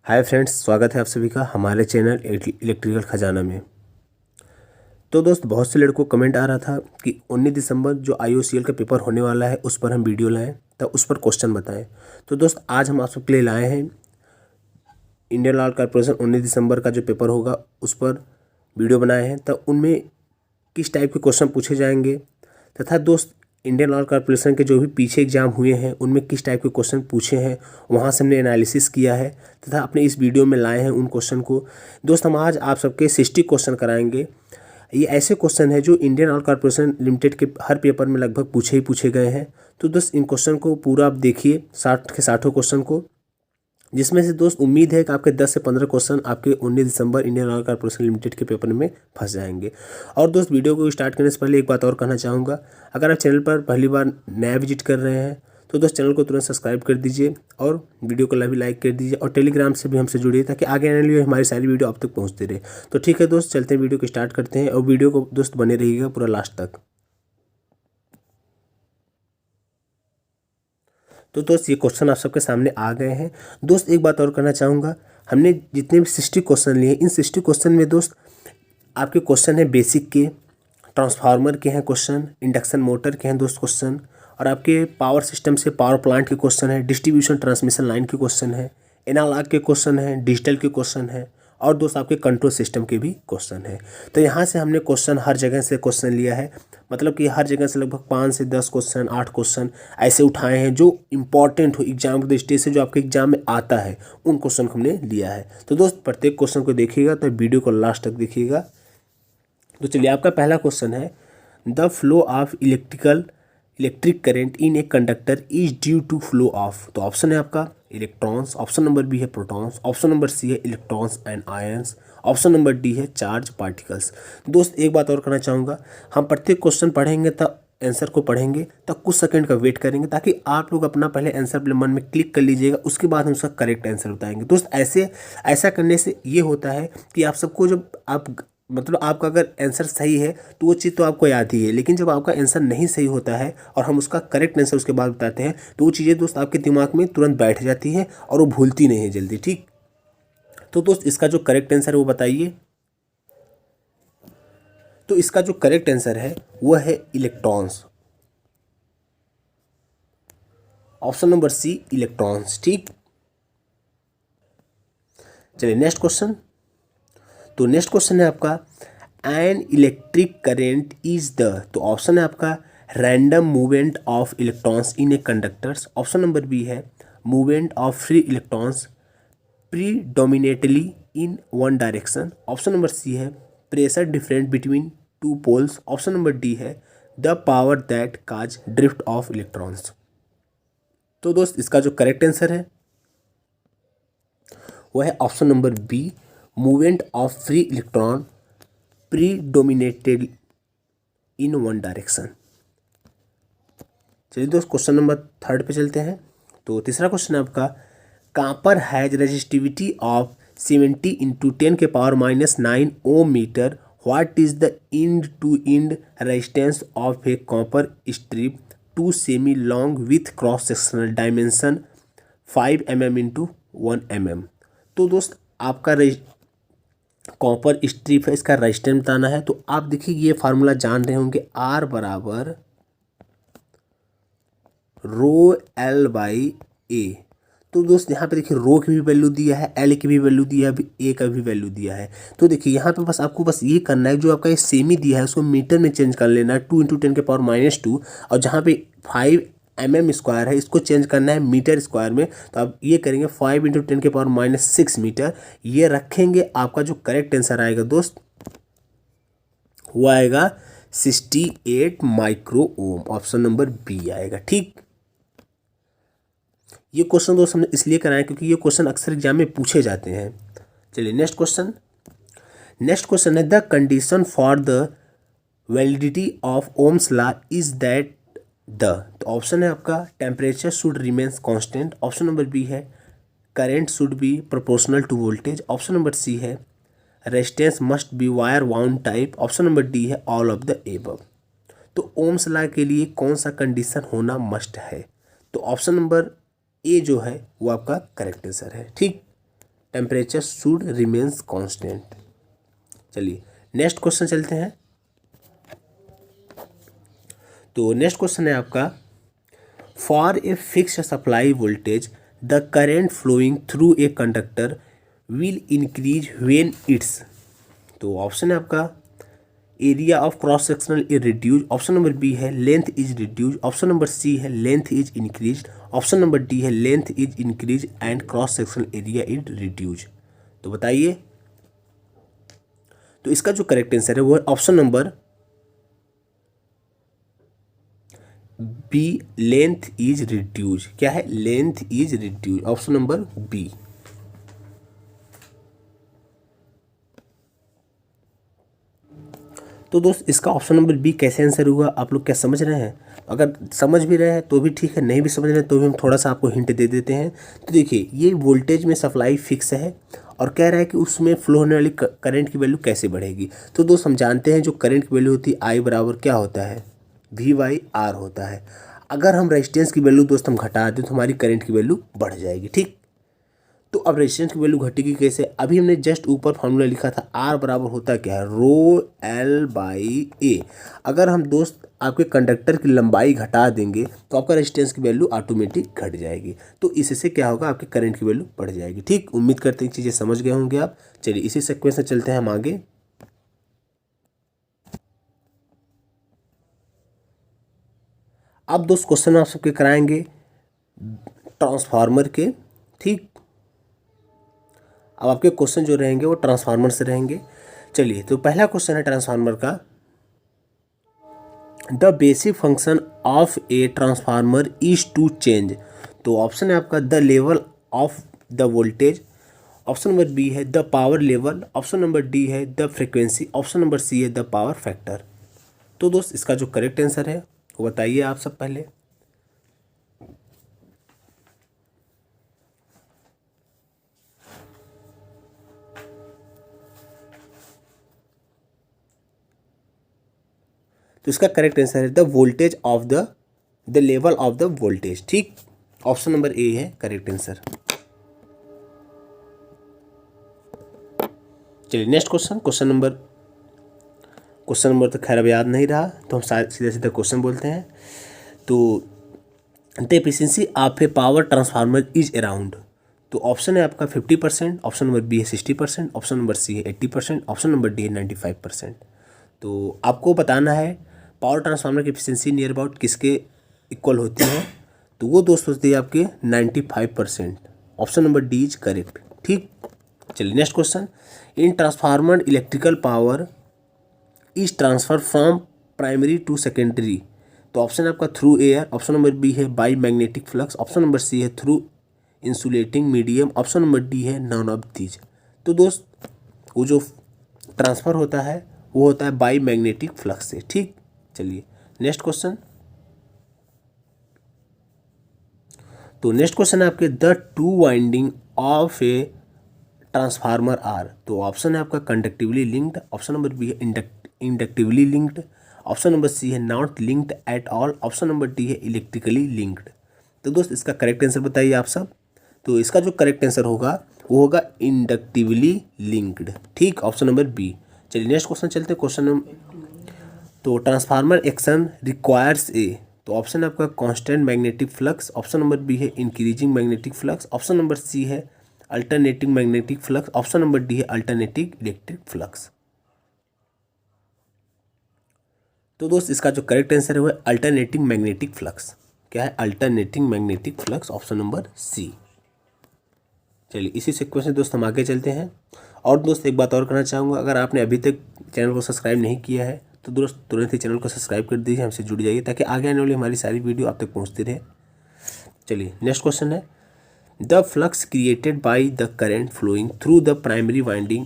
Hi friends, स्वागत है आप सभी का हमारे चैनल इलेक्ट्रिकल खजाना में। तो दोस्त, बहुत से लड़कों को कमेंट आ रहा था कि 19 दिसंबर जो IOCL का पेपर होने वाला है उस पर हम वीडियो लाएं, तो उस पर क्वेश्चन बताएं। तो दोस्त, आज हम आप सबके लिए लाए हैं इंडियन ऑयल कॉर्पोरेशन 19 दिसंबर का जो पेपर होगा उस पर वीडियो बनाए हैं। तो उनमें किस टाइप के क्वेश्चन पूछे जाएंगे तथा दोस्त इंडियन ऑयल कॉर्पोरेशन के जो भी पीछे एग्जाम हुए हैं उनमें किस टाइप के क्वेश्चन पूछे हैं, वहाँ से हमने एनालिसिस किया है तथा अपने इस वीडियो में लाए हैं उन क्वेश्चन को। दोस्त, हम आज आप सबके 60 क्वेश्चन कराएंगे। ये ऐसे क्वेश्चन है जो इंडियन ऑयल कॉर्पोरेशन लिमिटेड के हर पेपर में लगभग पूछे गए हैं। तो दोस्त, इन क्वेश्चन को पूरा आप देखिए, 60 के 60 क्वेश्चन को, जिसमें से दोस्त उम्मीद है कि आपके 10 से 15 क्वेश्चन आपके 19 दिसंबर इंडियन ऑयल कॉर्पोरेशन लिमिटेड के पेपर में फंस जाएंगे। और दोस्त, वीडियो को स्टार्ट करने से पहले एक बात और कहना चाहूँगा, अगर आप चैनल पर पहली बार नया विजिट कर रहे हैं तो दोस्त चैनल को तुरंत सब्सक्राइब कर दीजिए और वीडियो को भी लाइक कर दीजिए और टेलीग्राम से भी हमसे जुड़िए ताकि आगे आने वाली हमारी सारी वीडियो आप तक पहुँचती रहे। तो ठीक है दोस्त, चलते हैं, वीडियो को स्टार्ट करते हैं और वीडियो को दोस्त बने रहिएगा पूरा लास्ट तक। तो दोस्त, ये क्वेश्चन आप सबके सामने आ गए हैं। दोस्त, एक बात और करना चाहूँगा, हमने जितने भी 60 क्वेश्चन लिए इन 60 क्वेश्चन में दोस्त आपके क्वेश्चन है बेसिक के, ट्रांसफार्मर के हैं क्वेश्चन, इंडक्शन मोटर के हैं दोस्त क्वेश्चन, और आपके पावर सिस्टम से पावर प्लांट के क्वेश्चन है, डिस्ट्रीब्यूशन ट्रांसमिशन लाइन के क्वेश्चन है, एनालॉग के क्वेश्चन है, डिजिटल के क्वेश्चन है, और दोस्त आपके कंट्रोल सिस्टम के भी क्वेश्चन है। तो यहाँ से हमने क्वेश्चन हर जगह से क्वेश्चन लिया है, मतलब कि हर जगह से लगभग 5 से 10 क्वेश्चन, 8 क्वेश्चन ऐसे उठाए हैं जो इंपॉर्टेंट हो एग्जाम की दृष्टि से, जो आपके एग्जाम में आता है उन क्वेश्चन को हमने लिया है। तो दोस्त, प्रत्येक क्वेश्चन को देखिएगा, तो वीडियो को लास्ट तक देखिएगा। तो चलिए, आपका पहला क्वेश्चन है, the flow of electric current in a conductor is due to flow of. तो ऑप्शन है आपका इलेक्ट्रॉन्स, ऑप्शन नंबर बी है प्रोटॉन्स, ऑप्शन नंबर सी है electrons and ions, option number D है चार्ज पार्टिकल्स। दोस्त, एक बात और करना चाहूँगा, हम प्रत्येक क्वेश्चन पढ़ेंगे तब आंसर को पढ़ेंगे तब कुछ सेकंड का वेट करेंगे ताकि आप लोग अपना पहले आंसर अपने मन में क्लिक कर लीजिएगा, उसके बाद हम उसका करेक्ट आंसर बताएंगे। दोस्त, ऐसा करने से ये होता है कि आप सबको, जब आप मतलब आपका अगर आंसर सही है तो वो चीज़ तो आपको याद ही है, लेकिन जब आपका आंसर नहीं सही होता है और हम उसका करेक्ट आंसर उसके बाद बताते हैं तो वो चीज़ें दोस्त आपके दिमाग में तुरंत बैठ जाती है और वो भूलती नहीं है जल्दी। ठीक, तो दोस्त इसका जो करेक्ट आंसर है वो बताइए। तो इसका जो करेक्ट आंसर है वो है electrons, option number C electrons. ठीक, चलिए नेक्स्ट क्वेश्चन। तो नेक्स्ट क्वेश्चन है आपका, an electric current is the. तो ऑप्शन है आपका random movement of electrons in a conductors, option number B है movement of free electrons predominantly in one direction, option number C है pressure different between two poles, option number D है the power that cause drift of electrons. तो दोस्त, इसका जो correct answer है वो है option number B, movement of free electron predominated in one direction. चलिए दोस्त, क्वेश्चन नंबर 3 पे चलते हैं। तो तीसरा क्वेश्चन है आपका, copper has resistivity of 70 into 10⁻⁻9 ohm metre, what is the end to end resistance of a copper strip 2 सेमी long with cross sectional dimension 5 mm into 1 mm। तो दोस्त, आपका कॉपर स्ट्रिप है, इसका रेजिस्टेंस बताना है। तो आप देखिए, ये फार्मूला जान रहे होंगे, R बराबर रो L बाई ए। तो दोस्त, यहाँ पे देखिए रो की भी वैल्यू दिया है, L की भी वैल्यू दिया है, ए का भी वैल्यू दिया है। तो देखिए यहाँ पे बस आपको ये करना है, जो आपका ये सेमी दिया है उसको मीटर में चेंज कर लेना है, 2 इंटू 10⁻⁻2, और जहाँ पे 5 mm स्क्वायर है इसको चेंज करना है मीटर स्क्वायर में। तो आप ये करेंगे 5 इंटू 10⁻⁻6 मीटर, ये रखेंगे। आपका जो करेक्ट आंसर आएगा दोस्त वो आएगा 68 micro ohm, option number B आएगा। ठीक, ये क्वेश्चन दोस्त हमने इसलिए कराया क्योंकि ये क्वेश्चन अक्सर एग्जाम में पूछे जाते हैं। चलिए नेक्स्ट क्वेश्चन। नेक्स्ट क्वेश्चन है, the condition for the validity of Ohm's law is that the. तो ऑप्शन है आपका temperature should remains constant, option number B है current should be proportional to voltage, option number C है resistance must be wire wound type, option number D है all of the above. तो Ohm's law के लिए कौन सा condition होना must है? तो ऑप्शन नंबर ए जो है वो आपका करेक्ट आंसर है। ठीक, टेम्परेचर शुड रिमेन्स कांस्टेंट। चलिए नेक्स्ट क्वेश्चन चलते हैं। तो नेक्स्ट क्वेश्चन है आपका, for a fixed supply voltage the current flowing through a conductor will increase when it's. तो ऑप्शन है आपका area of cross sectional is reduce, option number B है length is reduce, option number C है length is increase, option number D है length is increase and cross sectional area is reduce. तो बताइए। तो इसका जो करेक्ट आंसर है वो है option number B, length is reduce. क्या है? Length is reduce, option number B. तो दोस्त इसका ऑप्शन नंबर बी कैसे आंसर हुआ, आप लोग क्या समझ रहे हैं? अगर समझ भी रहे हैं तो भी ठीक है, नहीं भी समझ रहे हैं तो भी हम थोड़ा सा आपको हिंट दे देते हैं। तो देखिए ये वोल्टेज में सप्लाई फिक्स है और कह रहा है कि उसमें फ्लो होने वाली करंट की वैल्यू कैसे बढ़ेगी। तो दोस्त हम जानते हैं जो करंट की वैल्यू होती है आई बराबर क्या होता है, वी बाई आर होता है। अगर हम रेजिस्टेंस की वैल्यू दोस्त हम घटा दें तो हमारी करंट की वैल्यू बढ़ जाएगी। ठीक, तो अब रेजिस्टेंस की वैल्यू घटेगी कैसे? अभी हमने जस्ट ऊपर फॉर्मूला लिखा था, आर बराबर होता क्या है, रो एल बाई ए। अगर हम दोस्त आपके कंडक्टर की लंबाई घटा देंगे तो आपका रेजिस्टेंस की वैल्यू ऑटोमेटिक घट जाएगी। तो इससे क्या होगा, आपके करंट की वैल्यू बढ़ जाएगी। ठीक, उम्मीद करते हैं चीज़ें समझ गए होंगे आप। चलिए इसी सीक्वेंस से चलते हैं हम आगे। अब दोस्त क्वेश्चन आप सबके कराएंगे ट्रांसफार्मर के। ठीक, अब आपके क्वेश्चन जो रहेंगे वो ट्रांसफार्मर से रहेंगे। चलिए तो पहला क्वेश्चन है ट्रांसफार्मर का, the basic function of a transformer is to change. तो ऑप्शन है आपका the level of the voltage, option number B है the power level, option number D है the frequency, option number C है the power factor. तो दोस्त इसका जो करेक्ट आंसर है वो बताइए आप सब पहले। तो इसका करेक्ट आंसर है the voltage of the level of the voltage. ठीक, ऑप्शन नंबर ए है करेक्ट आंसर। चलिए नेक्स्ट क्वेश्चन नंबर तो खैर अब याद नहीं रहा, तो हम सीधा सीधा क्वेश्चन बोलते हैं। तो the efficiency of a power transformer is around. तो ऑप्शन है आपका 50%, ऑप्शन नंबर बी है 60%, ऑप्शन नंबर सी है 80%, ऑप्शन नंबर डी है 95%। तो आपको बताना है पावर ट्रांसफार्मर की एफिशिएंसी नियर अबाउट किसके इक्वल होती है। तो वो दोस्त होती है आपके 95%, option number D is correct. ठीक, चलिए next question, in transformer electrical power is transfer from primary to secondary. तो ऑप्शन आपका through air, option number B है by magnetic flux, option number C है through insulating medium, option number D है none of these. तो दोस्त वो जो transfer होता है वो होता है बाई मैग्नेटिक फ्लक्स से। ठीक, चलिए नेक्स्ट क्वेश्चन। तो नेक्स्ट क्वेश्चन है आपके the two winding of a transformer are. तो ऑप्शन है आपका conductively linked, option number B है inductively linked, option number C है not linked at all, option number D है इलेक्ट्रिकली लिंक्ड। तो दोस्त इसका करेक्ट आंसर बताइए आप सब। तो इसका जो करेक्ट आंसर होगा वो होगा इंडक्टिवली लिंक्ड। ठीक, ऑप्शन नंबर बी। चलिए नेक्स्ट क्वेश्चन चलते हैं। क्वेश्चन तो ट्रांसफार्मर एक्शन रिक्वायर्स ए। तो ऑप्शन है आपका constant magnetic flux, option number B है increasing magnetic flux, option number C है alternating magnetic flux, option number D है अल्टरनेटिंग इलेक्ट्रिक फ्लक्स। तो दोस्त इसका जो करेक्ट आंसर है वो है अल्टरनेटिंग मैग्नेटिक फ्लक्स। क्या है? Alternating magnetic flux, option number C. चलिए इसी सीक्वेंस से दोस्त हम आगे चलते हैं। और दोस्त एक बात और करना चाहूँगा, अगर आपने अभी तक चैनल को सब्सक्राइब नहीं किया है तो दोस्त तुरंत ही चैनल को सब्सक्राइब कर दीजिए, हमसे जुड़ जाइए ताकि आगे आने वाली हमारी सारी वीडियो आप तक पहुँचती रहे। चलिए नेक्स्ट क्वेश्चन है the flux created by the current flowing through the primary winding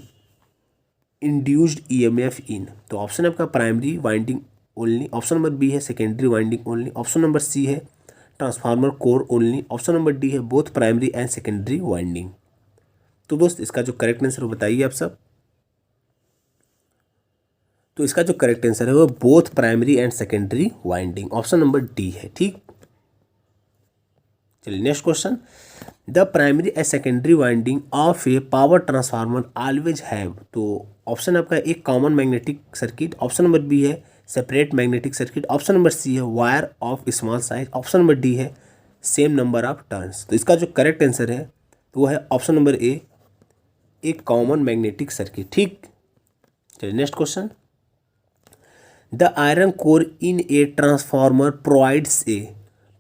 induced EMF in. तो ऑप्शन है आपका primary winding only, option number B है secondary winding only, option number C है transformer core only, option number D है both primary and secondary winding. तो दोस्त इसका जो करेक्ट आंसर है वो बताइए आप सब। तो इसका जो करेक्ट आंसर है वो both primary and secondary winding, option number D है। ठीक, चलिए next question, the primary and secondary winding of a power transformer always have. तो ऑप्शन आपका एक common magnetic circuit, option number B है separate magnetic circuit, option number C है wire of small size, option number D है same number of turns. तो इसका जो correct answer है तो वो है ऑप्शन नंबर ए एक कॉमन मैग्नेटिक सर्किट। ठीक, चलिए next question. The iron core in a transformer provides a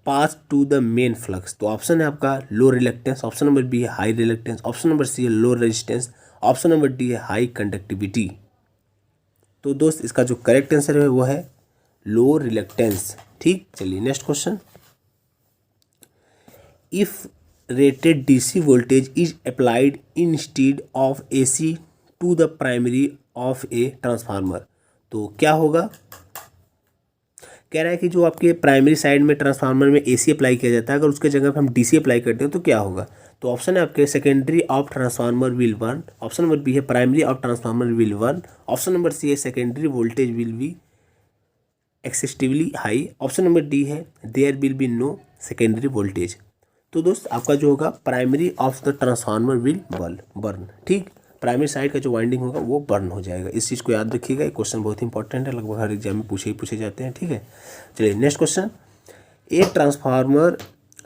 path to the main flux. तो ऑप्शन है आपका low reluctance, option number B है high reluctance, option number C है low resistance, option number D है high conductivity. तो दोस्त इसका जो करेक्ट आंसर है वो है लो रिलेक्टेंस। ठीक, चलिए next question. If rated DC voltage is applied instead of AC to the primary of a transformer, तो क्या होगा। कह रहा है कि जो आपके प्राइमरी साइड में ट्रांसफार्मर में एसी अप्लाई किया जाता है, अगर उसके जगह पे हम डीसी अप्लाई करते हैं तो क्या होगा। तो ऑप्शन है आपके secondary of transformer will burn, option number B है primary of transformer will burn, option number C है secondary voltage will be excessively high, option number D है there will be no secondary voltage. तो दोस्त आपका जो होगा primary of the transformer will burn. ठीक, primary side का जो वाइंडिंग होगा वो बर्न हो जाएगा। इस चीज़ को याद रखिएगा, ये क्वेश्चन बहुत इंपॉर्टेंट है, लगभग हर एग्जाम में पूछे जाते हैं। ठीक है, चलिए next question. A transformer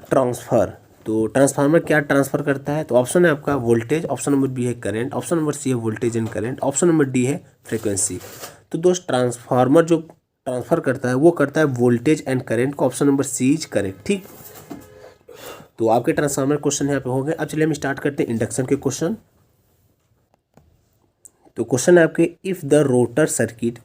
transfer, तो ट्रांसफार्मर क्या ट्रांसफर करता है। तो ऑप्शन है आपका वोल्टेज, ऑप्शन नंबर बी है करंट, ऑप्शन नंबर सी है voltage and current, option number D है फ्रीक्वेंसी। तो दोस्त ट्रांसफार्मर जो ट्रांसफर करता है वो करता है वोल्टेज एंड करंट को, option number C is correct. ठीक, तो आपके ट्रांसफार्मर क्वेश्चन यहाँ पे हो गए। अब चलिए हम स्टार्ट करते हैं इंडक्शन के क्वेश्चन। तो क्वेश्चन है आपके if the rotor circuit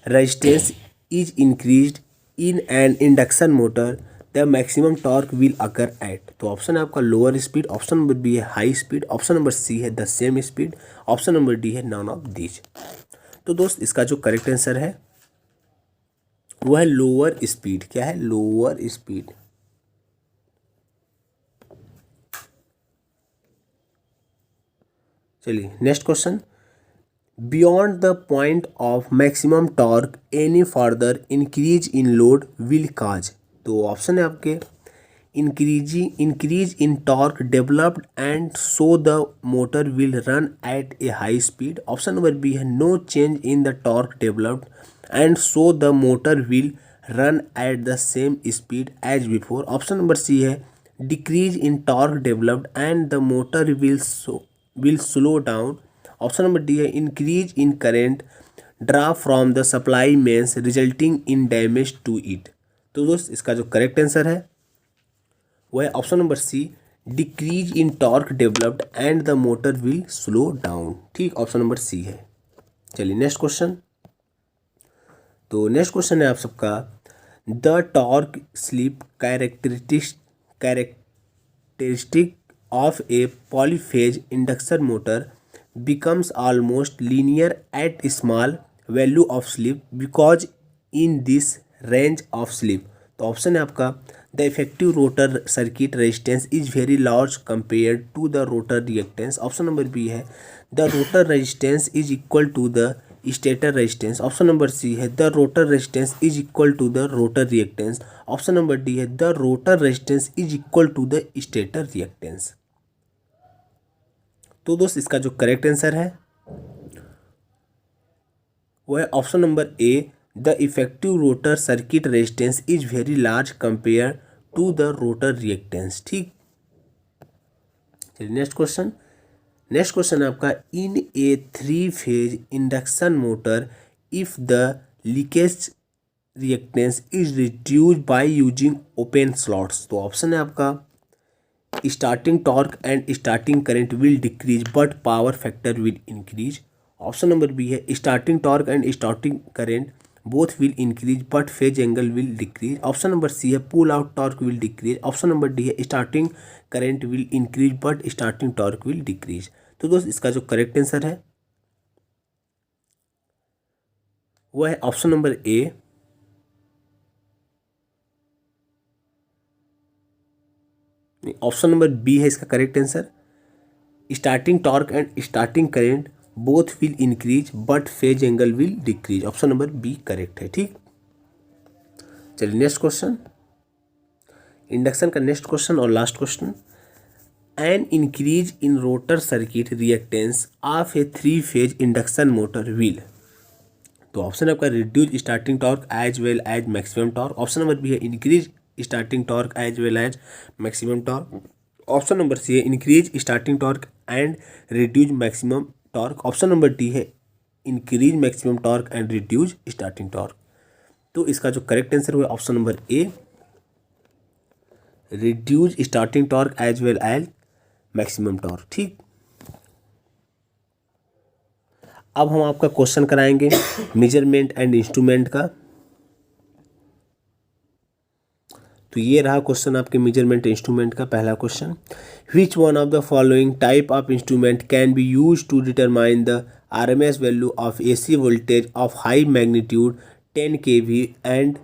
resistance is increased in an induction motor the maximum torque will occur at. तो ऑप्शन है आपका lower speed, option number B है high speed, option number C है the same speed, option number D है none of these. तो दोस्त इसका जो करेक्ट आंसर है वो है लोअर स्पीड। क्या है, लोअर स्पीड। चलिए next question. Beyond the point of maximum torque any further increase in load will cause. तो ऑप्शन है आपके increase in torque developed and so the motor will run at a high speed, option number B है no change in the torque developed and so the motor will run at the same speed as before, option number C है decrease in torque developed and the motor will slow down, option number D है increase in current draw from the supply mains resulting in damage to it. तो दोस्त इसका जो correct answer है वो है option number C decrease in torque developed and the motor will slow down. ठीक, option number C है। चलिए नेक्स्ट क्वेश्चन। तो नेक्स्ट क्वेश्चन है आप सबका the torque slip characteristic of a polyphase induction motor becomes almost linear at small value of slip because in this range of slip। तो option है आपका the effective rotor circuit resistance is very large compare to the rotor reactance, option number B है the rotor resistance is equal to the stator resistance, option number C है the rotor resistance is equal to the rotor reactance, option number D है the rotor resistance is equal to the stator reactance. तो दोस्त इसका जो correct answer है वो है option number A the effective rotor circuit resistance is very large compare to the rotor reactance. ठीक, चलिए नेक्स्ट क्वेश्चन है आपका in a three phase induction motor if the leakage reactance is reduced by using open slots. तो option है आपका starting torque and starting current will decrease but power factor will increase, option number B है starting torque and starting current both will increase but phase angle will decrease, option number C है pull out torque will decrease, option number D है starting current will increase but starting torque will decrease. तो दोस्त इसका जो correct answer है वो है option number A option number B है इसका correct answer starting torque and starting current both will increase but phase angle will decrease, option number B correct है। ठीक, चलिए नेक्स्ट क्वेश्चन। इंडक्शन का नेक्स्ट क्वेश्चन और last question, an increase in rotor circuit reactance of a 3 phase induction motor will. तो option आपका reduce starting torque as well as maximum torque. Option number B है increase starting torque as well as maximum torque. Option number C है increase starting torque and reduce maximum torque. Option number D है increase maximum torque and reduce starting torque. तो इसका जो correct answer हुआ option number A, reduce starting torque as well as maximum torque. ठीक, अब हम आपका क्वेश्चन कराएंगे मेजरमेंट एंड इंस्ट्रूमेंट का। तो ये रहा क्वेश्चन आपके मेजरमेंट इंस्ट्रूमेंट का पहला question, which one of the following type of instrument can be use to determine the RMS value of AC voltage of high magnitude 10 kV and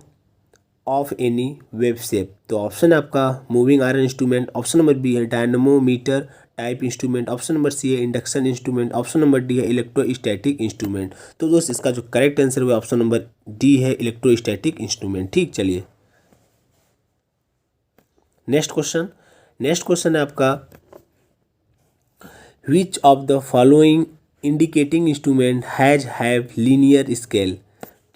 of any wave shape. तो option आपका moving iron instrument, option number B है dynamometer type instrument, option number C है induction instrument, option number D है electrostatic instrument. तो दोस्त इसका जो correct answer हुआ ऑप्शन नंबर डी है इलेक्ट्रोस्टैटिक इंस्ट्रूमेंट। ठीक, चलिए नेक्स्ट क्वेश्चन है आपका, which of the following indicating instrument has have linear scale.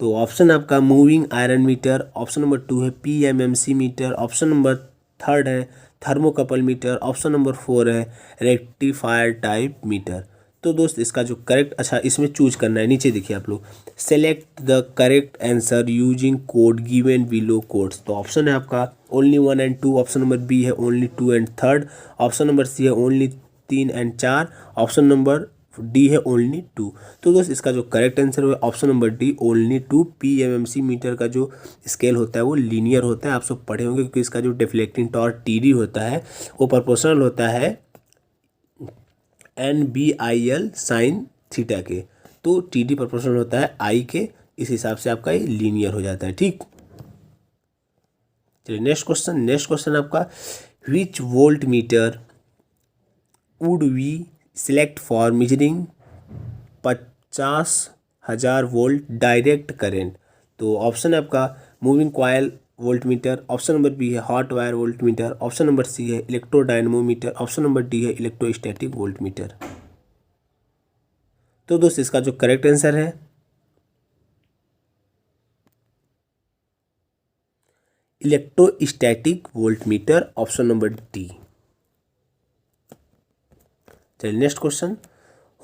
तो ऑप्शन आपका moving iron meter, option number 2 है PMMC मीटर, ऑप्शन नंबर 3 है थर्मोकपल मीटर, ऑप्शन नंबर 4 है रेक्टिफायर टाइप मीटर। तो दोस्त इसका जो करेक्ट, अच्छा इसमें चूज करना है, नीचे देखिए आप लोग, select the correct answer using code given below codes. तो ऑप्शन है आपका only 1 and 2, option number B है only 2 and 3, option number C है only 3 and 4, option number D है ओनली 2। तो दोस्त इसका जो करेक्ट आंसर है option number D only 2। PMMC meter का जो स्केल होता है वो लीनियर होता है, आप सब पढ़े होंगे, क्योंकि इसका जो डिफ्लेक्टिंग टॉर्क TD होता है वो प्रोपोर्शनल होता है NBIL साइन थीटा के। तो TD प्रोपोर्शनल होता है I के, इस हिसाब से आपका ये लीनियर हो जाता है। ठीक, चलिए नेक्स्ट क्वेश्चन आपका, which voltmeter would we select for measuring 50,000 volt direct current. तो ऑप्शन है आपका moving coil voltmeter, option number B है hot wire voltmeter, option number C है इलेक्ट्रोडायनमोमीटर, ऑप्शन नंबर डी है electrostatic voltmeter. तो दोस्त इसका जो करेक्ट आंसर है electrostatic voltmeter, option number D. चलिए next question,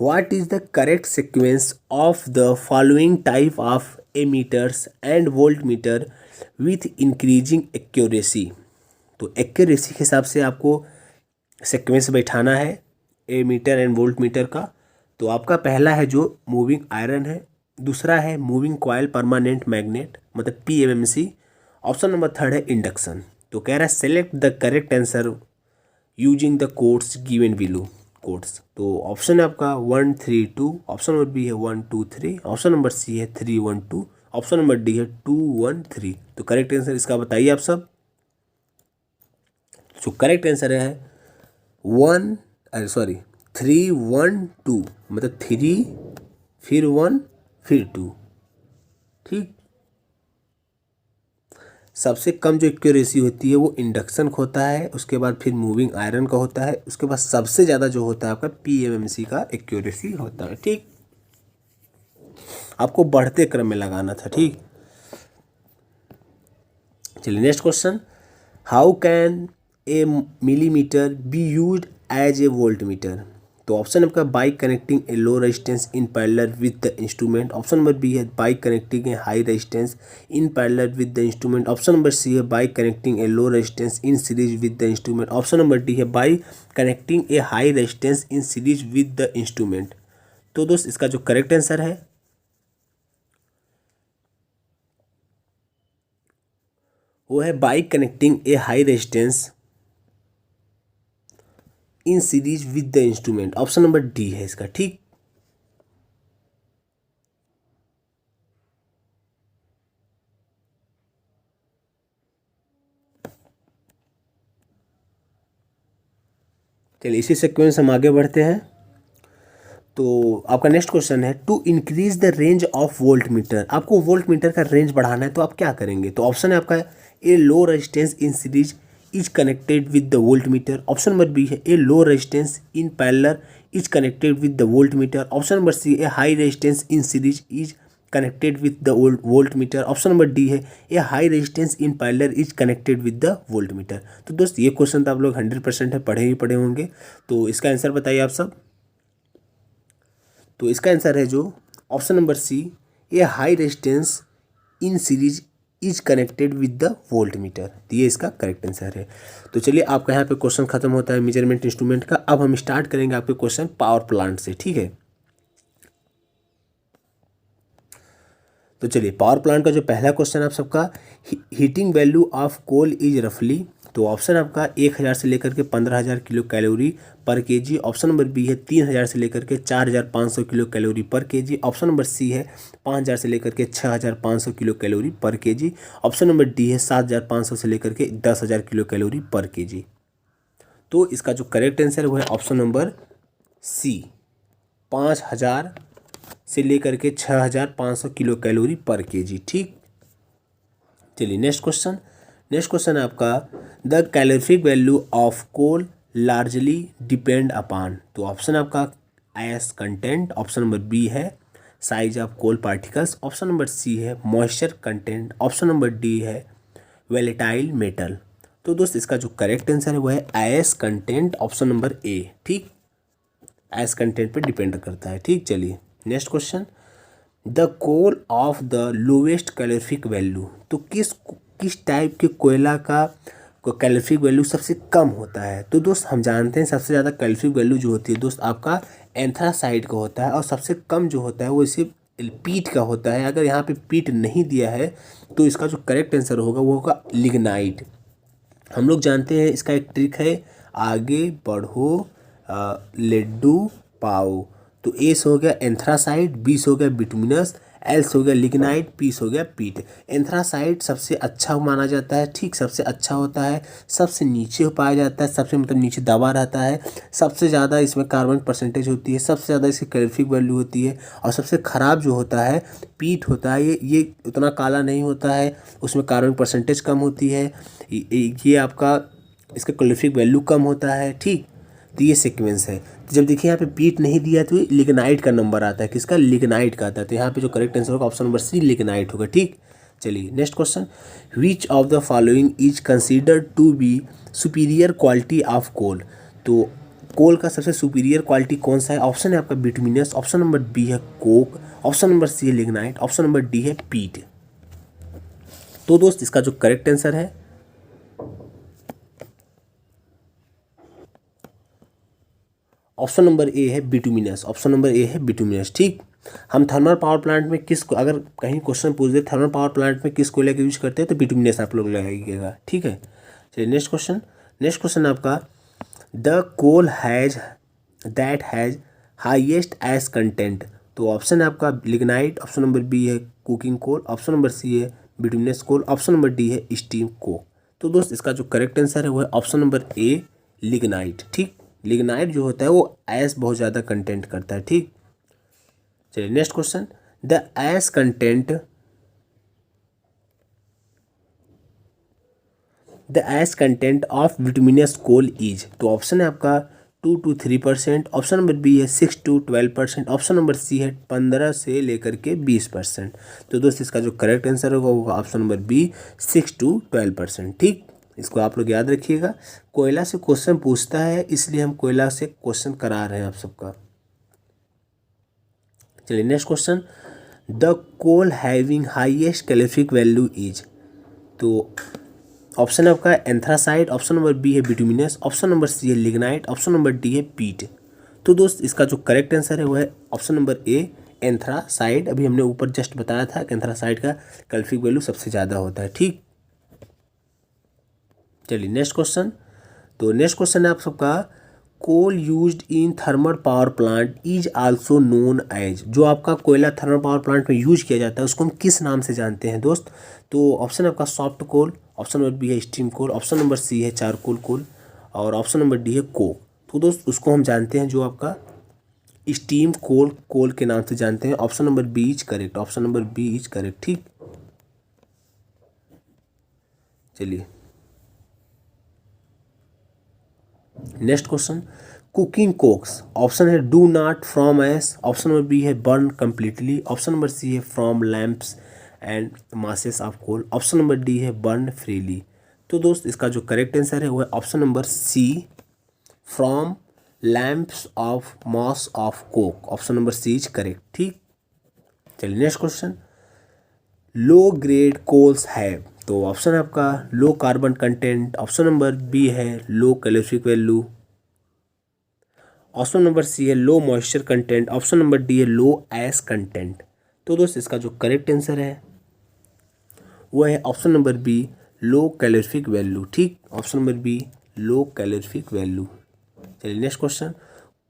what is the correct sequence of the following type of ammeters and volt meter with increasing accuracy. तो accuracy के हिसाब से आपको सीक्वेंस बैठाना है एमीटर एंड वोल्ट मीटर का। तो आपका पहला है जो मूविंग आयरन है, दूसरा है मूविंग कॉयल परमानेंट मैग्नेट मतलब PMMC, ऑप्शन नंबर 3 है इंडक्शन। तो कह रहा है select the correct answer using the codes given below codes. तो ऑप्शन है आपका 1 3 2, ऑप्शन नंबर बी है 1 2 3, ऑप्शन नंबर सी है 3 1 2, ऑप्शन नंबर डी है 2 1 3। तो करेक्ट आंसर इसका बताइए आप सब। जो करेक्ट आंसर है 3 1 2, मतलब 3 फिर 1 फिर 2। ठीक, सबसे कम जो एक्यूरेसी होती है वो इंडक्शन का होता है, उसके बाद फिर मूविंग आयरन का होता है, उसके बाद सबसे ज़्यादा जो होता है आपका PMMC का एक्यूरेसी होता है। ठीक, आपको बढ़ते क्रम में लगाना था। ठीक, चलिए next question, how can a millimetre be used as a voltmeter. तो ऑप्शन आपका by connecting a low resistance in parallel with the instrument, option number B है by connecting a high resistance in parallel with the instrument, option number C है by connecting a low resistance in series with the instrument, option number D है by connecting a high resistance in series with the instrument. तो दोस्त इसका जो correct answer है वो है by connecting a high resistance in series with the instrument, option number D है इसका। ठीक, चलिए इसी सीक्वेंस हम आगे बढ़ते हैं। तो आपका नेक्स्ट क्वेश्चन है, to increase the range of volt meter. आपको वोल्ट मीटर का रेंज बढ़ाना है तो आप क्या करेंगे। तो ऑप्शन है आपका a low resistance in series is connected with the volt meter. Option number B है a low resistance in parallel is connected with the volt meter. Option number C a high resistance in series is connected with the volt meter. Option number D है a high resistance in parallel is connected with the volt meter. तो दोस्त ये question तो आप लोग 100% है, पढ़े ही पढ़े होंगे। तो इसका आंसर बताइए आप सब। तो इसका आंसर है जो option number C a high resistance in series is connected with the volt meter. ये इसका करेक्ट आंसर है। तो चलिए आपका यहाँ पे क्वेश्चन खत्म होता है मेजरमेंट इंस्ट्रूमेंट का। अब हम स्टार्ट करेंगे आपके क्वेश्चन पावर प्लांट से, ठीक है। तो चलिए पावर प्लांट का जो पहला क्वेश्चन आप सबका, heating value of coal is रफली। तो ऑप्शन आपका 1000 से लेकर के 15000 kilo calorie per kg. Option number B है 3000 से लेकर के 4500 kilo calorie per kg. Option number C है 5000 से लेकर के 6500 kilo calorie per kg. Option number D है 7500 से लेकर के 10000 किलो कैलोरी पर केजी। तो इसका जो करेक्ट आंसर है वो है ऑप्शन नंबर सी, 5000 से लेकर के 6500 किलो कैलोरी पर केजी, ठीक। चलिए नेक्स्ट क्वेश्चन है आपका, the calorific value of coal largely depend upon. तो ऑप्शन आपका ash content. Option number B है size of coal particles. Option number C है moisture content. Option number D है volatile metal. तो दोस्त इसका जो करेक्ट आंसर है वो है ash content, option number A, ठीक। एस कंटेंट पे डिपेंड करता है, ठीक। चलिए next question, the coal of the lowest calorific value. तो किस टाइप के कोयला का कैलोरीफिक वैल्यू सबसे कम होता है। तो दोस्त हम जानते हैं सबसे ज़्यादा कैलोरीफिक वैल्यू जो होती है दोस्त आपका एंथ्रासाइड का होता है, और सबसे कम जो होता है वो इसे पीट का होता है। अगर यहाँ पे पीट नहीं दिया है तो इसका जो करेक्ट आंसर होगा वो होगा लिग्नाइट। हम लोग जानते हैं इसका एक ट्रिक है, आगे बढ़ो लड्डू पाओ। तो एस हो गया एंथ्रासाइड, बीस हो गया बिटुमिनस, एल्स हो गया लिग्नाइट, पीस हो गया पीट। एंथ्रासाइड सबसे अच्छा माना जाता है, ठीक, सबसे अच्छा होता है, सबसे नीचे पाया जाता है, सबसे मतलब नीचे दबा रहता है, सबसे ज़्यादा इसमें कार्बन परसेंटेज होती है, सबसे ज़्यादा इसकी कैलोरीफिक वैल्यू होती है। और सबसे ख़राब जो होता है पीट होता है, ये उतना काला नहीं होता है, उसमें कार्बन परसेंटेज कम होती है, ये आपका इसका कैलोरीफिक वैल्यू कम होता है, ठीक। तो ये सीक्वेंस है। तो जब देखिए यहाँ पे पीट नहीं दिया तो लिग्नाइट का नंबर आता है, किसका, लिग्नाइट का आता है। तो यहाँ पे जो करेक्ट आंसर होगा ऑप्शन नंबर सी लिग्नाइट होगा, ठीक। चलिए next question, which of the following is considered to be superior quality of coal. तो कोल का सबसे सुपीरियर क्वालिटी कौन सा है। ऑप्शन है आपका बिटुमिनस, ऑप्शन नंबर बी है कोक, ऑप्शन नंबर सी है लिग्नाइट, ऑप्शन नंबर डी है पीट। तो दोस्त इसका जो करेक्ट आंसर है ऑप्शन नंबर ए है बिटुमिनस, ऑप्शन नंबर ए है बिटुमिनस, ठीक। हम थर्मल पावर प्लांट में अगर कहीं क्वेश्चन पूछ दे थर्मल पावर प्लांट में किस कोयले का यूज करते हैं तो बिटुमिनस आप लोग लगाइएगा, ठीक है। चलिए नेक्स्ट क्वेश्चन आपका, the coal has that has highest ash content. तो ऑप्शन है आपका लिग्नाइट, ऑप्शन नंबर बी है coking coal, option number C है bituminous coal, option number D है स्टीम कोक। तो दोस्त इसका जो करेक्ट आंसर है वो है ऑप्शन नंबर ए लिग्नाइट, ठीक। लिग्नाइट जो होता है वो एस बहुत ज़्यादा कंटेंट करता है, ठीक। चलिए next question, the ash content of bituminous coal is. तो ऑप्शन है आपका 2 to 3%, ऑप्शन नंबर बी है 6 to 12%, ऑप्शन नंबर सी है 15 से लेकर के 20%। तो दोस्त इसका जो करेक्ट आंसर होगा वो ऑप्शन नंबर बी 6 to 12%, ठीक। इसको आप लोग याद रखिएगा, कोयला से क्वेश्चन पूछता है इसलिए हम कोयला से क्वेश्चन करा रहे हैं आप सबका। चलिए next question, the coal having highest calorific value is. तो ऑप्शन आपका एंथ्रासाइड, ऑप्शन नंबर बी है बिटुमिनस, ऑप्शन नंबर सी है लिग्नाइट, ऑप्शन नंबर डी है पीट। तो दोस्त इसका जो करेक्ट आंसर है वो है ऑप्शन नंबर ए एंथ्रासाइड। अभी हमने ऊपर जस्ट बताया था कि एंथ्रासाइड का कैलोरीफिक वैल्यू सबसे ज़्यादा होता है, ठीक। चलिए नेक्स्ट क्वेश्चन, तो नेक्स्ट क्वेश्चन है आप सबका, coal used in thermal power plant is also known as. जो आपका कोयला थर्मल पावर प्लांट में यूज किया जाता है उसको हम किस नाम से जानते हैं दोस्त। तो ऑप्शन आपका सॉफ्ट कोल, ऑप्शन नंबर बी है स्टीम कोल, ऑप्शन नंबर सी है चारकोल कोल, और ऑप्शन नंबर डी है कोक। तो दोस्त उसको हम जानते हैं जो आपका स्टीम कोल के नाम से जानते हैं। Option number B is correct, option number B is correct, ठीक। चलिए next question, cooking cokes, option है do not from ash, option number B है burn completely, option number C है from lamps and masses of coal, option number D है burn freely. तो दोस्त इसका जो करेक्ट आंसर है वो है option number C, from lamps of mass of coke, option number C is correct. ठीक, चलिए next question, low grade coals have, तो ऑप्शन है आपका low carbon content, option number B है low calorific value, option number C है low moisture content, option number D है low S content. तो दोस्त इसका जो करेक्ट आंसर है वो है option number B, low calorific value. ठीक, option number B low calorific value. चलिए next question,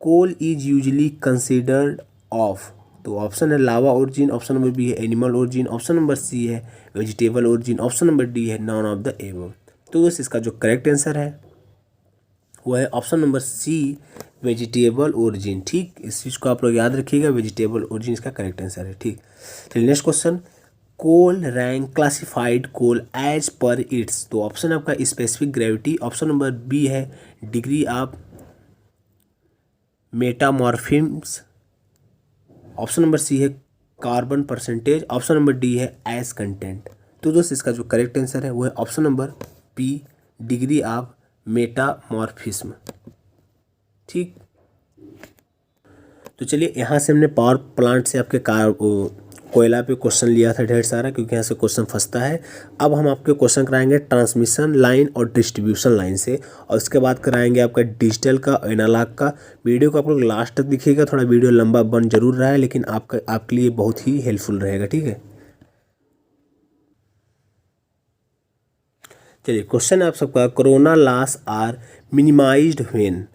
coal is usually considered of, तो ऑप्शन है lava origin, option number B है animal origin, option number C है vegetable origin, option number D है none of the above. तो दोस्त इसका जो करेक्ट आंसर है वो है option number C, vegetable origin. ठीक, इस चीज़ को आप लोग याद रखिएगा, वेजिटेबल ओरिजिन इसका करेक्ट आंसर है। ठीक, चलिए next question, coal rank classified coal as per its, तो ऑप्शन आपका specific gravity, option number B है degree of metamorphism, option number C है carbon percentage, option number D है एस कंटेंट। तो दोस्त इसका जो करेक्ट आंसर है वो है option number B, degree of metamorphism. ठीक, तो चलिए यहाँ से हमने पावर प्लांट से आपके कोयला पे क्वेश्चन लिया था ढेर सारा, क्योंकि यहाँ से क्वेश्चन फंसता है। अब हम आपके क्वेश्चन कराएंगे ट्रांसमिशन लाइन और डिस्ट्रीब्यूशन लाइन से, और उसके बाद कराएंगे आपका डिजिटल का, एनालॉग का। वीडियो को आप लोग लास्ट तक दिखिएगा, थोड़ा वीडियो लंबा बन जरूर रहा है, लेकिन आपके लिए बहुत ही हेल्पफुल रहेगा। ठीक है, चलिए क्वेश्चन है आप सबका, corona loss are minimised when,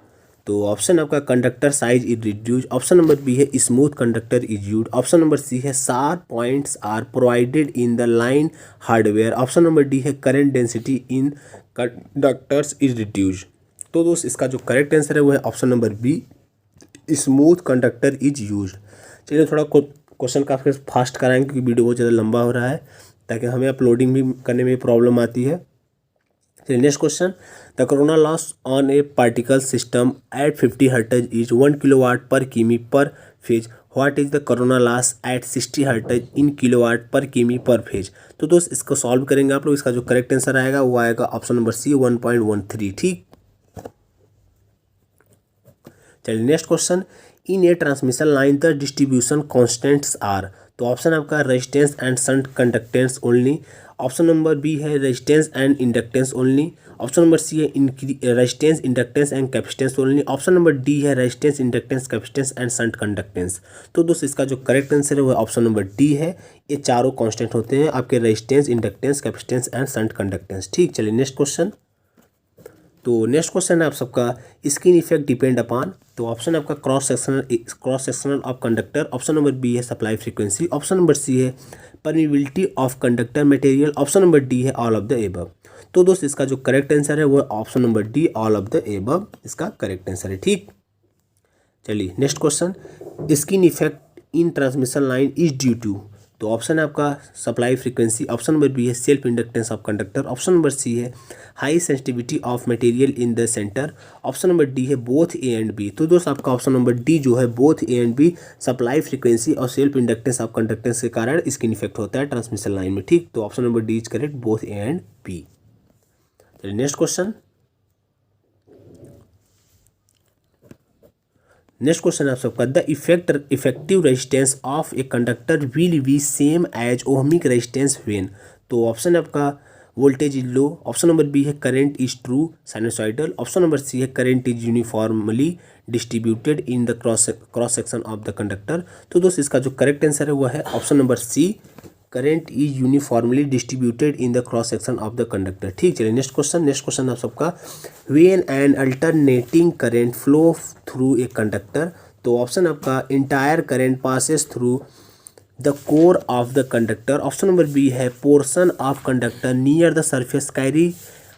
तो ऑप्शन आपका conductor size is reduce, option number B है smooth conductor is used, option number C है sharp points are provided in the line hardware, option number D है current density in conductors is reduce. तो दोस्त इसका जो correct answer है वो है option number B, smooth conductor is used. चलिए थोड़ा क्वेश्चन काफ़ी फास्ट कराएंगे, क्योंकि वीडियो बहुत ज़्यादा लंबा हो रहा है, ताकि हमें अपलोडिंग भी करने में प्रॉब्लम आती है। Next question, the corona loss on a particle system at 50 hertz is 1 kilowatt per किमी per phase, what is the corona loss at 60 hertz in kilowatt per किमी पर फेज। तो दोस्त इसको सॉल्व करेंगे आप लोग, इसका जो करेक्ट आंसर आएगा वो आएगा ऑप्शन नंबर सी, 1.13। ठीक, चलिए next question, in a transmission line the distribution constants are, तो ऑप्शन आपका resistance and shunt conductance only, option number B है resistance and inductance only, option number C है resistance inductance and capacitance only, option number D है resistance inductance capacitance and shunt conductance. तो दोस्त इसका जो correct answer है वो option number D है, ये चारों कांस्टेंट होते हैं आपके resistance, inductance, capacitance and shunt conductance. ठीक, चलिए नेक्स्ट क्वेश्चन, तो नेक्स्ट क्वेश्चन है आप सबका, स्किन इफेक्ट डिपेंड अपॉन, तो ऑप्शन आपका cross sectional of conductor, option number B है supply frequency, option number C है permeability of conductor material, option number D है ऑल ऑफ द एबव। तो दोस्त इसका जो करेक्ट आंसर है वो option number D, all of the above इसका करेक्ट आंसर है। ठीक, चलिए next question, skin effect in transmission line is due to, तो ऑप्शन है आपका supply frequency, option number B है self inductance of conductor, option number C है high sensitivity of material in the centre, option number D है both A and B. तो दोस्त आपका option number D जो है both A and B, supply frequency और self inductance of conductance के कारण स्किन इफेक्ट होता है ट्रांसमिशन लाइन में। ठीक, तो option number D is correct, both A and B. चलिए नेक्स्ट क्वेश्चन, नेक्स्ट क्वेश्चन है आप सबका, the effective resistance of a conductor will be same as ohmic resistance when, तो ऑप्शन है आपका voltage is low, option number B है current is true sinusoidal, option number C है current is uniformly distributed in the cross section of the conductor. तो दोस्त इसका जो correct answer है वो है option number C, current is uniformly distributed in the cross section of the conductor. ठीक, चलिए नेक्स्ट क्वेश्चन आप सबका, when an alternating current flow through a conductor, तो ऑप्शन आपका entire current passes through the core of the conductor, option number B है portion of conductor near the surface carry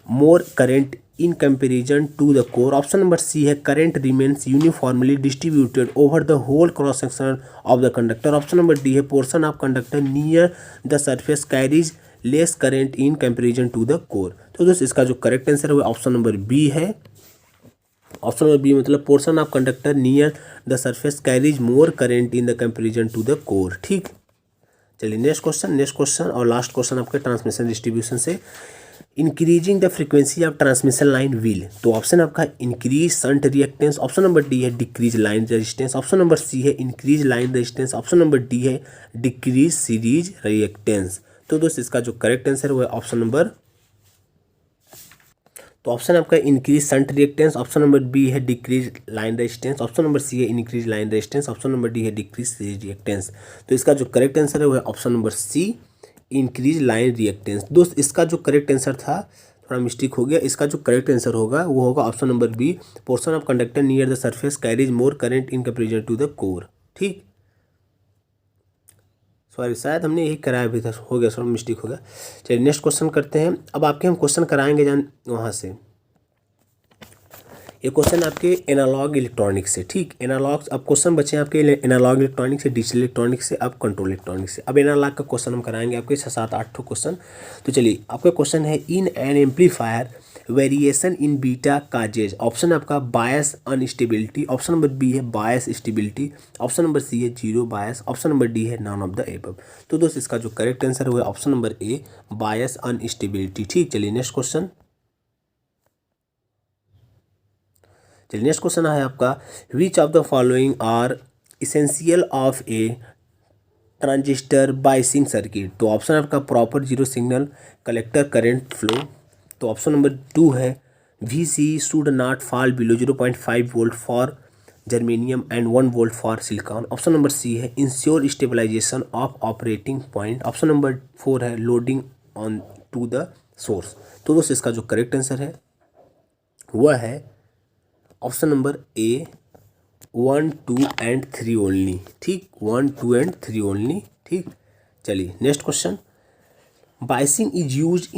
more current in comparison to the core, option number C है current remains uniformly distributed over the whole cross section of the conductor, option number D है portion of conductor near the surface carries less current in comparison to the core. तो दोस्त इसका जो correct answer है वो option number B है, option number B मतलब portion of conductor near the surface carries more current in the comparison to the core. ठीक, चलिए नेक्स्ट क्वेश्चन और लास्ट क्वेश्चन आपके ट्रांसमिशन डिस्ट्रीब्यूशन से। Increasing the frequency of transmission line will, तो option आपका increase shunt reactance, option number D है decrease line resistance, option number C है increase line resistance, option number D है decrease series reactance. तो दोस्त इसका जो करेक्ट आंसर वो है ऑप्शन नंबर, तो ऑप्शन आपका increase shunt reactance, option number B है decrease line resistance, option number C है increase line resistance, option number D है डिक्रीज सीरीज रिएक्टेंस। तो इसका जो करेक्ट आंसर है वो है option number C increase line reactance. दोस्त इसका जो करेक्ट आंसर था थोड़ा मिस्टेक हो गया, इसका जो करेक्ट आंसर होगा वो होगा option number B, portion of conductor near the surface carries more current in comparison to the core. ठीक, सॉरी शायद हमने यही कराया भी था, हो गया थोड़ा मिस्टेक हो गया। चलिए नेक्स्ट क्वेश्चन करते हैं। अब आपके हम क्वेश्चन कराएंगे जान वहाँ से, ये क्वेश्चन आपके एनालॉग इलेक्ट्रॉनिक्स से। ठीक, एनालॉग अब क्वेश्चन बचे हैं आपके एनालॉग इलेक्ट्रॉनिक्स से, डिजिटल इलेक्ट्रॉनिक्स से, अब कंट्रोल इलेक्ट्रॉनिक्स से। अब एनालॉग का क्वेश्चन हम कराएंगे आपके 7-8 क्वेश्चन। तो चलिए आपका क्वेश्चन है in an amplifier variation in beta causes, option आपका bias unstability, option number B है bias stability, option number C है zero bias, option number D है नॉन ऑफ द एबव। तो दोस्त इसका जो करेक्ट आंसर है वो है option number A bias unstability. ठीक, चलिए नेक्स्ट क्वेश्चन। चलिए नेक्स्ट क्वेश्चन है आपका which of the following are essential of a transistor biasing circuit, तो ऑप्शन आपका proper zero signal collector current flow, तो ऑप्शन नंबर 2 है V C should not fall below 0.5 volt for germanium and 1 volt for silicon, option number C है ensure stabilisation of operating point, option number 4 है loading on to the source. तो दोस्तों इसका जो correct answer है वह है option number A 1, 2 and 3 only. ठीक, 1, 2 एंड 3 ओनली। ठीक, चलिए next question. Biasing is use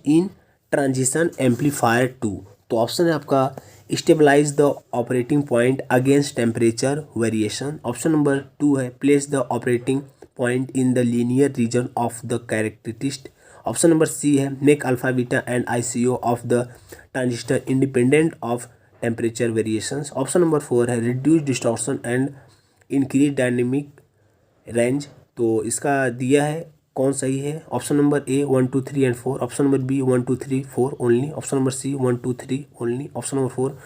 in transition amplifier 2, तो ऑप्शन है आपका stabilise the operating point against temperature variation, option number 2 है place the operating point in the linear region of the characteristic, option number C है make alpha beta and ICO of the transistor independent of temperature variations, option number 4 है reduce distortion and increase dynamic range. तो इसका दिया है कौन सही है, option number A 1, 2, 3 and 4, option number B 1, 2, 3, 4 only, option number C 1, 2, 3 only, option number 4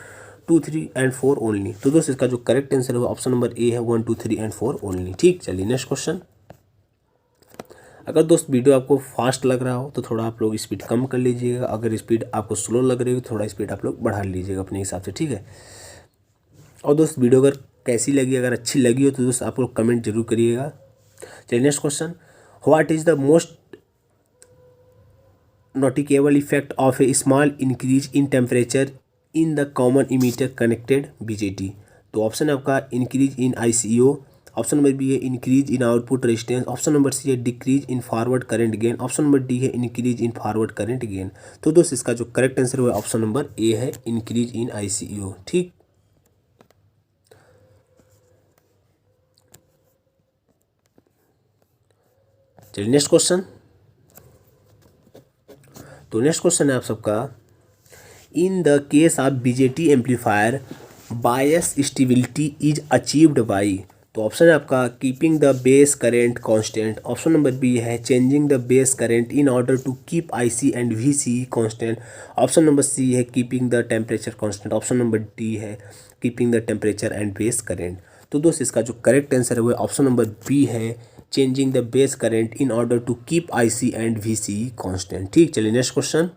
2, 3 and 4 only. तो दोस्तों इसका जो करेक्ट आंसर है ऑप्शन नंबर ए है 1, 2, 3 एंड 4 ओनली। ठीक, चलिए नेक्स्ट क्वेश्चन। अगर दोस्त वीडियो आपको फास्ट लग रहा हो तो थोड़ा आप लोग स्पीड कम कर लीजिएगा, अगर स्पीड आपको स्लो लग रही हो तो थोड़ा स्पीड आप लोग बढ़ा लीजिएगा अपने हिसाब से। ठीक है, और दोस्त वीडियो अगर कैसी लगी, अगर अच्छी लगी हो तो दोस्त आप लोग कमेंट जरूर करिएगा। चलिए next question. What is the most noticeable effect of a small increase in temperature in the common emitter connected BJT, तो ऑप्शन है आपका increase in ICO, option number B है increase in output resistance, option number C है decrease in forward current gain, option number D है increase in forward current gain. तो दोस्त इसका जो करेक्ट आंसर है ऑप्शन नंबर ए है increase in ICO। ठीक, चलिए नेक्स्ट क्वेश्चन। तो नेक्स्ट क्वेश्चन है आप सबका in the case of BJT amplifier bias stability is achieved by, तो ऑप्शन है आपका keeping the base current constant, option number B है changing the base current in order to keep IC and VC constant, option number C है keeping the temperature constant, option number D है keeping the temperature and base current. तो दोस्त इसका जो correct answer है वो option number B है changing the base current in order to keep IC and VC constant. ठीक, चलिए नेक्स्ट क्वेश्चन।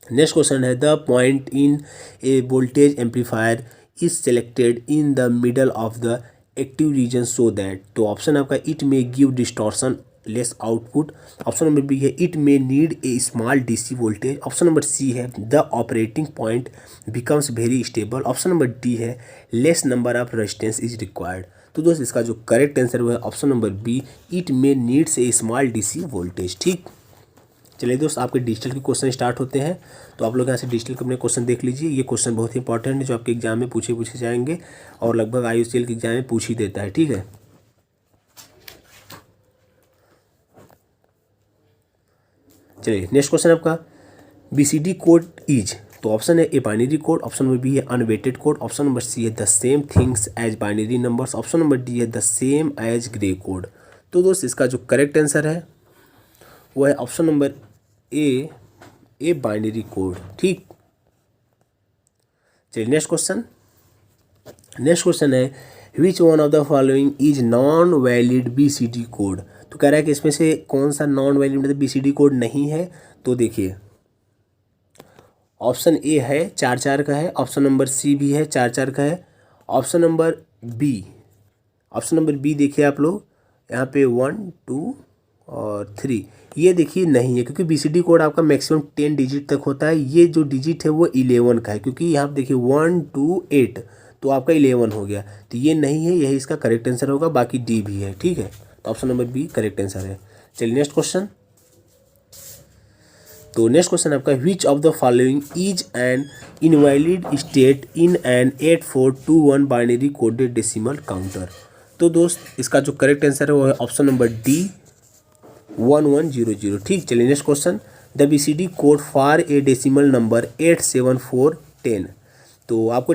नेक्स्ट क्वेश्चन है the point in a voltage amplifier is selected in the middle of the active region so that, तो option आपका it may give distortion less output, option number B है it may need a small DC voltage, option number C है the operating point becomes very stable, option number D है less number of resistance is required. तो दोस्त इसका जो correct answer है option number B it may needs a small DC voltage. ठीक, चलिए दोस्त आपके डिजिटल के क्वेश्चन स्टार्ट होते हैं, तो आप लोग यहाँ से डिजिटल के अपने क्वेश्चन देख लीजिए। ये क्वेश्चन बहुत ही इंपॉर्टेंट है जो आपके एग्जाम में पूछे जाएंगे और लगभग IUCL के एग्जाम में पूछ ही देता है। ठीक है, चलिए नेक्स्ट क्वेश्चन आपका BCD कोड इज, तो ऑप्शन है A binary code, option number B है unweighted code, option number C है the same things as binary numbers, option number D है the same as gray code. तो दोस्त इसका जो करेक्ट आंसर है वो है option number A binary code. ठीक, चलिए नेक्स्ट क्वेश्चन है which one of the following is non valid BCD code. तो कह रहा है कि इसमें से कौन सा नॉन वैलिड मतलब BCD कोड नहीं है। तो देखिए ऑप्शन ए है 4 का है, ऑप्शन नंबर सी भी है 4 का है, ऑप्शन नंबर बी देखिए आप लोग यहाँ पे 1 2 और 3 ये देखिए नहीं है, क्योंकि BCD कोड आपका मैक्सिमम 10 डिजिट तक होता है। ये जो डिजिट है वो 11 का है, क्योंकि यहाँ पे देखिए 1 2 8 तो आपका 11 हो गया, तो ये नहीं है, यही इसका करेक्ट आंसर होगा। बाकी डी भी है। ठीक है, तो option number B correct answer है। चलिए नेक्स्ट क्वेश्चन। तो नेक्स्ट क्वेश्चन आपका which of the following is an invalid state in an 8421 binary coded decimal counter. तो दोस्त इसका जो करेक्ट आंसर है वो है ऑप्शन नंबर डी 1100। ठीक, चलिए next question. The BCD code for a decimal number 87410। तो आपको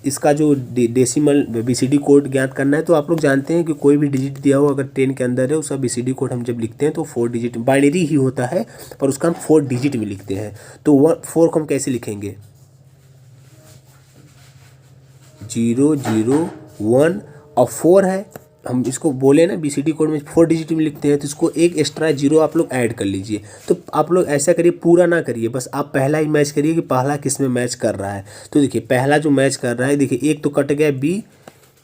इसका जो डेसिमल BCD कोड ज्ञात करना है। तो आप लोग जानते हैं कि कोई भी डिजिट दिया हो अगर 10 के अंदर है उसका BCD कोड हम जब लिखते हैं तो 4 डिजिट बाइनरी ही होता है, पर उसका हम 4 डिजिट में लिखते हैं। तो 4 को हम कैसे लिखेंगे? 0 0 1 और 4 है, हम इसको बोले ना BCD कोड में 4 डिजिट में लिखते हैं, तो इसको एक एक्स्ट्रा 0 आप लोग ऐड कर लीजिए। तो आप लोग ऐसा करिए, पूरा ना करिए, बस आप पहला ही मैच करिए कि पहला किस में मैच कर रहा है। तो देखिए पहला जो मैच कर रहा है, देखिए एक तो कट गया B,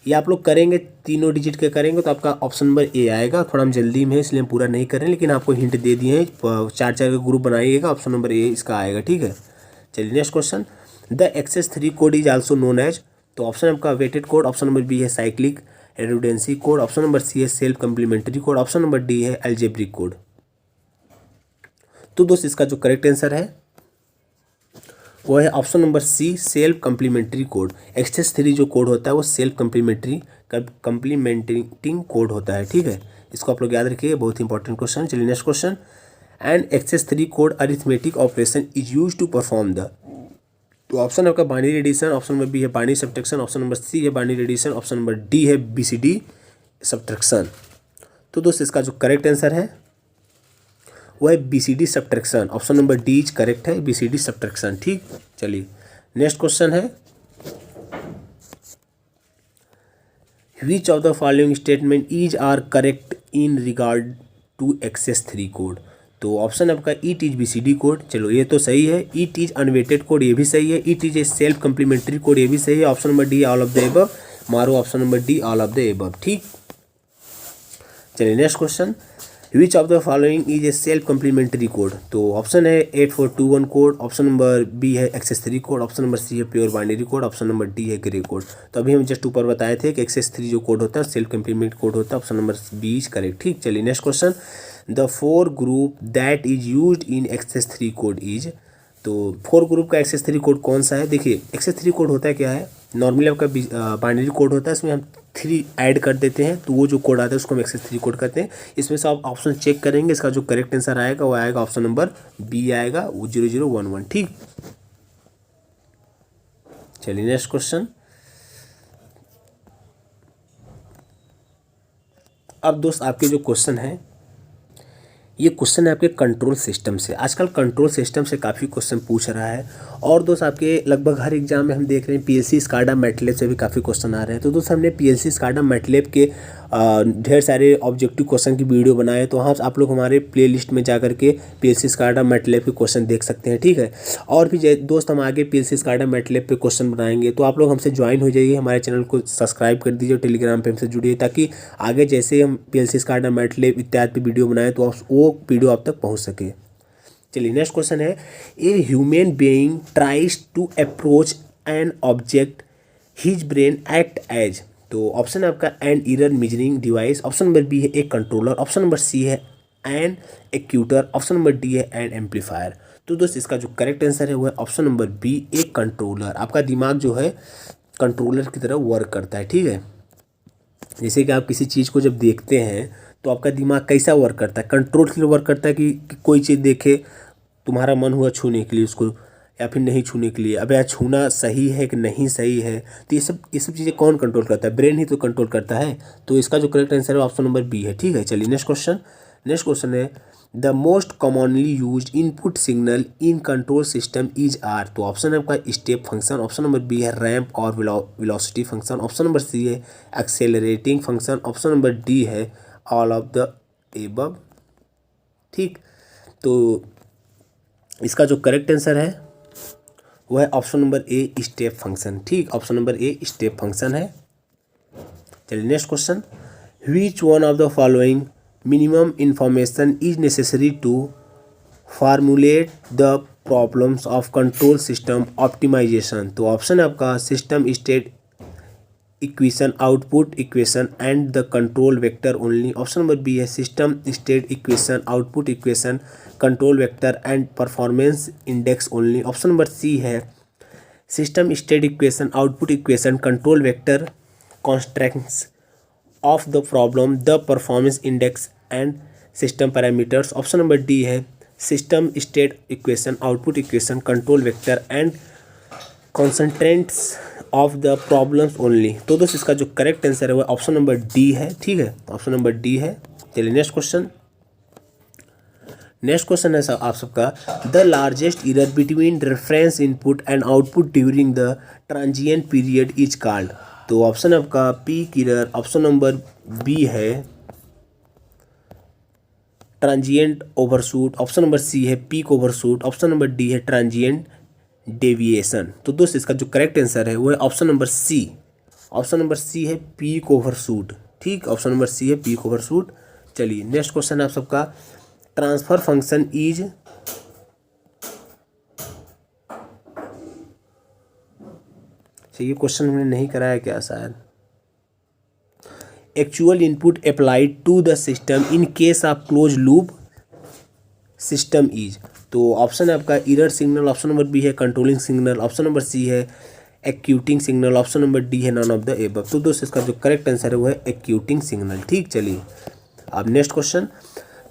ये आप लोग करेंगे तीनों डिजिट के करेंगे तो आपका ऑप्शन नंबर ए आएगा। थोड़ा हम जल्दी में है इसलिए हम पूरा नहीं कर रहे हैं, लेकिन आपको हिंट दे दिए हैं, 4 का ग्रुप बनाइएगा, ऑप्शन नंबर ए इसका आएगा। ठीक है, चलिए next question. The XS3 code is also known as. तो ऑप्शन आपका weighted code, option number B है cyclic redundancy code, option number C है self complementary code, option number D है अलजेब्रिक कोड। तो दोस्त इसका जो करेक्ट आंसर है वो है option number C self complementary code. XS3 जो कोड होता है वो सेल्फ कम्प्लीमेंटिंग कोड होता है। ठीक है, इसको आप लोग याद रखिए, बहुत इंपॉर्टेंट क्वेश्चन। चलिए next question. And XS3 code arithmetic operation is use to perform the. तो ऑप्शन आपका binary addition, option number B है binary subtraction, option number C है binary addition, option number D है BCD सब्ट्रैक्शन। तो दोस्त इसका जो करेक्ट आंसर है वो है BCD subtraction, option number D is correct है, BCD सब्ट्रैक्शन। ठीक, चलिए नेक्स्ट क्वेश्चन है which of the following statement is are correct in regard to XS3 code. तो ऑप्शन आपका इट इज BCD कोड, चलो ये तो सही है। इट इज अनवेटेड कोड, ये भी सही है। It is a self complementary code, ये भी सही है। Option number D all of the above, मारो option number D all of the above. ठीक, चलिए next question. Which of the following is a self complementary code. तो option है 8421 code, option number B है XS3 code, option number C है pure binary code, option number D है grey code. तो अभी हम जस्ट ऊपर बताए थे कि XS3 जो कोड होता है सेल्फ कम्प्लीमेंट कोड होता है, option number B is correct. ठीक, चलिए next question. The 4 group that is use in XS3 code is. तो 4 ग्रुप का XS3 कोड कौन सा है? देखिए XS3 कोड होता है क्या है, नॉर्मली आपका बाइनरी कोड होता है, इसमें हम 3 ऐड कर देते हैं, तो वो जो कोड आता है उसको हम XS3 कोड कहते हैं। इसमें से आप ऑप्शन चेक करेंगे, इसका जो करेक्ट आंसर आएगा वो आएगा ऑप्शन नंबर बी आएगा, वो 0011। ठीक, चलिए नेक्स्ट क्वेश्चन। अब दोस्त आपके जो क्वेश्चन है ये क्वेश्चन है आपके कंट्रोल सिस्टम से। आजकल कंट्रोल सिस्टम से काफ़ी क्वेश्चन पूछ रहा है, और दोस्त आपके लगभग हर एग्जाम में हम देख रहे हैं PLC SCADA मैटलैब से भी काफ़ी क्वेश्चन आ रहे हैं। तो दोस्त हमने PLC SCADA मैटलैब के ढेर सारे ऑब्जेक्टिव क्वेश्चन की वीडियो बनाए, तो हाँ आप लोग हमारे प्लेलिस्ट में जाकर के PLC SCADA मैटलैब के क्वेश्चन देख सकते हैं। ठीक है, और भी दोस्त हम आगे PLC SCADA मैटलैब पे क्वेश्चन बनाएंगे, तो आप लोग हमसे ज्वाइन हो जाइए, हमारे चैनल को सब्सक्राइब कर दीजिए, टेलीग्राम पे हमसे जुड़िए, ताकि आगे जैसे हम PLC SCADA मैटलैब इत्यादि पे वीडियो बनाएं तो वो वीडियो आप तक पहुँच सके। चलिए नेक्स्ट क्वेश्चन है a human being tries to approach an object his brain act as. तो ऑप्शन है आपका an error measuring device, option number B है एक कंट्रोलर, ऑप्शन नंबर सी है an actuator, option number D है an amplifier. तो दोस्त इसका जो करेक्ट आंसर है वो है ऑप्शन नंबर बी एक कंट्रोलर। आपका दिमाग जो है कंट्रोलर की तरह वर्क करता है। ठीक है, जैसे कि आप किसी चीज़ को जब देखते हैं तो आपका दिमाग कैसा वर्क करता है, कंट्रोल की वर्क करता है कि कोई चीज़ देखे तुम्हारा मन हुआ छूने के लिए उसको या फिर नहीं छूने के लिए, अब यार छूना सही है कि नहीं सही है, तो ये सब चीज़ें कौन कंट्रोल करता है? ब्रेन ही तो कंट्रोल करता है। तो इसका जो करेक्ट आंसर है ऑप्शन नंबर बी है। ठीक है, चलिए नेक्स्ट क्वेश्चन है the most commonly used input signal in control system is are. तो ऑप्शन है आपका step function, option number B है रैंप और velocity function, option number C है accelerating function, option number D है ऑल ऑफ द एबव। ठीक, तो इसका जो करेक्ट आंसर है वो है option number A step function. ठीक, option number A step function है। चलिए next question, which one of the following minimum information is necessary to formulate the problems of control system optimization. तो option है आपका system state equation, output equation and the control vector only, option number B है system state equation, output equation, control vector and performance index only, option number C है system state equation, output equation, control vector, constraints of the problem, the performance index and system parameters, option number D है system state equation, output equation, control vector and constraints of the problems only. तो दोस्तों इसका जो correct answer है वो option number D है। ठीक है, ऑप्शन नंबर डी है। चलिए नेक्स्ट क्वेश्चन है आप सबका the largest error between reference input and output during the transient period is called. तो ऑप्शन है आपका peak error, option number B है transient overshoot, option number C है peak overshoot, option number D है transient deviation. तो दोस्त इसका जो करेक्ट आंसर है वो है option number C, option number C है पीक ओवरशूट। ठीक, ऑप्शन नंबर सी है पीक ओवरशूट। चलिए नेक्स्ट क्वेश्चन है आप सबका ट्रांसफर फंक्शन इज ये क्वेश्चन हमने नहीं कराया क्या शायद, actual input applied to the system in case of close loop system is. तो ऑप्शन है आपका error signal, option number B है controlling signal, option number C है actuating signal, option number D है नन ऑफ द एबव। तो दोस्तों इसका जो करेक्ट आंसर है वो है एक्यूटिंग सिग्नल। ठीक, चलिए अब next question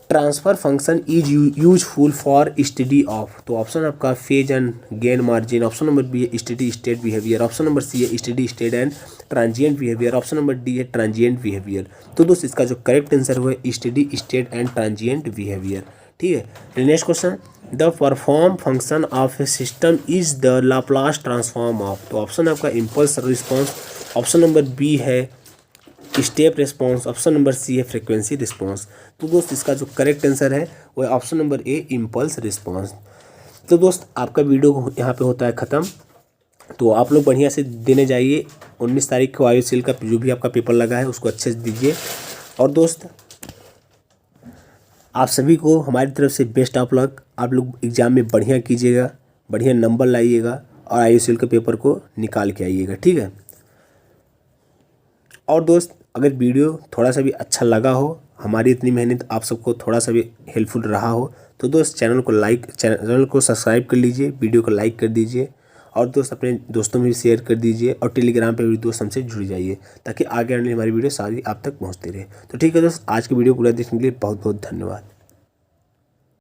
transfer function is useful for study of. तो ऑप्शन आपका phase and gain margin, option number B है study state behaviour, option number C है study state and transient behaviour, option number D है transient behaviour. तो दोस्तों इसका जो correct answer वो है study state and transient behaviour. ठीक है, next question the perform function of a system is the Laplace transform of. तो ऑप्शन आपका impulse response, option number B है step response, option number C है frequency response. तो दोस्त इसका जो करेक्ट आंसर है वो है ऑप्शन नंबर ए इम्पल्स रिस्पॉन्स। तो दोस्त आपका वीडियो यहाँ पे होता है ख़त्म। तो आप लोग बढ़िया से देने जाइए, 19 तारीख को IOCL का जो भी आपका पेपर लगा है उसको अच्छे से दीजिए। और दोस्त आप सभी को हमारी तरफ से बेस्ट ऑफ लक। आप लोग एग्ज़ाम में बढ़िया कीजिएगा, बढ़िया नंबर लाइएगा और IOCL के पेपर को निकाल के आइएगा। ठीक है, और दोस्त अगर वीडियो थोड़ा सा भी अच्छा लगा हो, हमारी इतनी मेहनत आप सबको थोड़ा सा भी हेल्पफुल रहा हो, तो दोस्त चैनल को सब्सक्राइब कर लीजिए, वीडियो को लाइक कर दीजिए और दोस्त अपने दोस्तों में भी शेयर कर दीजिए और टेलीग्राम पे भी दोस्त हमसे जुड़ जाइए ताकि आगे आने वाली हमारी वीडियो सारी आप तक पहुंचती रहे। तो ठीक है दोस्त, आज की वीडियो पूरा देखने के लिए बहुत बहुत धन्यवाद।